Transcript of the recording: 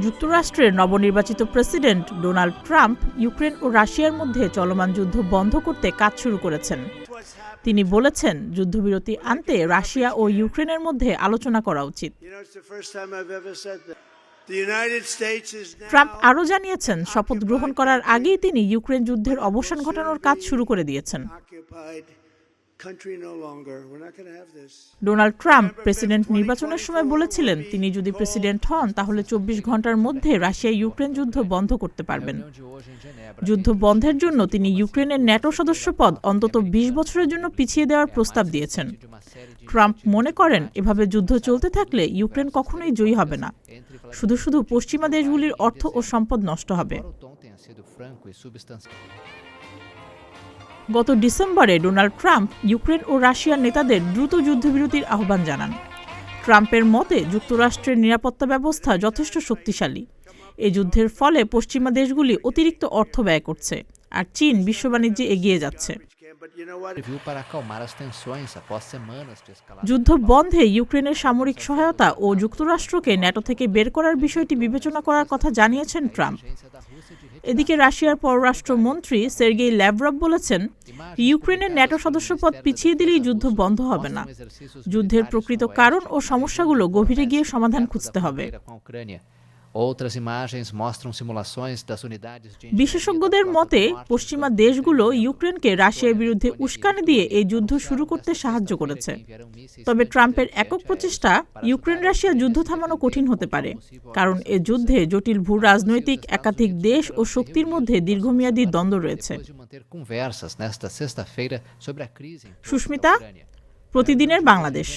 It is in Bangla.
যুক্তরাষ্ট্রের নবনির্বাচিত প্রেসিডেন্ট ডোনাল্ড ট্রাম্প ইউক্রেন ও রাশিয়ার মধ্যে চলমান যুদ্ধ বন্ধ করতে কাজ শুরু করেছেন। তিনি বলেছেন, যুদ্ধবিরতি আনতে রাশিয়া ও ইউক্রেনের মধ্যে আলোচনা করা উচিত। ট্রাম্প আরও জানিয়েছেন, শপথ গ্রহণ করার আগেই তিনি ইউক্রেন যুদ্ধের অবসান ঘটানোর কাজ শুরু করে দিয়েছেন। ডোনাল্ড ট্রাম্প প্রেসিডেন্ট নির্বাচনের সময় বলেছিলেন, তিনি যদি প্রেসিডেন্ট হন তাহলে 24 ঘন্টার মধ্যে রাশিয়া ইউক্রেন যুদ্ধ বন্ধ করতে পারবেন। যুদ্ধ বন্ধের জন্য তিনি ইউক্রেনের ন্যাটো সদস্যপদ অন্তত 20 বছরের জন্য পিছিয়ে দেওয়ার প্রস্তাব দিয়েছেন। ট্রাম্প মনে করেন, এভাবে যুদ্ধ চলতে থাকলে ইউক্রেন কখনোই জয়ী হবে না, শুধু শুধু পশ্চিমা দেশগুলির অর্থ ও সম্পদ নষ্ট হবে। গত ডিসেম্বরে ডোনাল্ড ট্রাম্প ইউক্রেন ও রাশিয়ার নেতাদের দ্রুত যুদ্ধবিরতির আহ্বান জানান। ট্রাম্পের মতে, যুক্তরাষ্ট্রের নিরাপত্তা ব্যবস্থা যথেষ্ট শক্তিশালী। এই যুদ্ধের ফলে পশ্চিমা দেশগুলি অতিরিক্ত অর্থ ব্যয় করছে, আর চীন বিশ্ব বাণিজ্যে এগিয়ে যাচ্ছে। যুদ্ধ বন্ধে ইউক্রেনের সামরিক সহায়তা ও যুক্তরাষ্ট্রকে ন্যাটো থেকে বের করার বিষয়টি বিবেচনা করার কথা জানিয়েছেন ট্রাম্প। এদিকে রাশিয়ার পররাষ্ট্রমন্ত্রী সের্গেই ল্যাভরভ বলেছেন, ইউক্রেনের ন্যাটো সদস্যপদ পিছিয়ে দিলেই যুদ্ধ বন্ধ হবে না। যুদ্ধের প্রকৃত কারণ ও সমস্যাগুলো গভীরে গিয়ে সমাধান খুঁজতে হবে। বিশেষজ্ঞদের মতে, পশ্চিমা দেশগুলো ইউক্রেনকে রাশিয়ার বিরুদ্ধে উস্কানি দিয়ে এই যুদ্ধ শুরু করতে সাহায্য করেছে। তবে ট্রাম্পের একক প্রচেষ্টা ইউক্রেন রাশিয়া যুদ্ধ থামানো কঠিন হতে পারে, কারণ এ যুদ্ধে জটিল ভূ রাজনৈতিক একাধিক দেশ ও শক্তির মধ্যে দীর্ঘমেয়াদী দ্বন্দ্ব রয়েছে। সুস্মিতা, প্রতিদিনের বাংলাদেশ।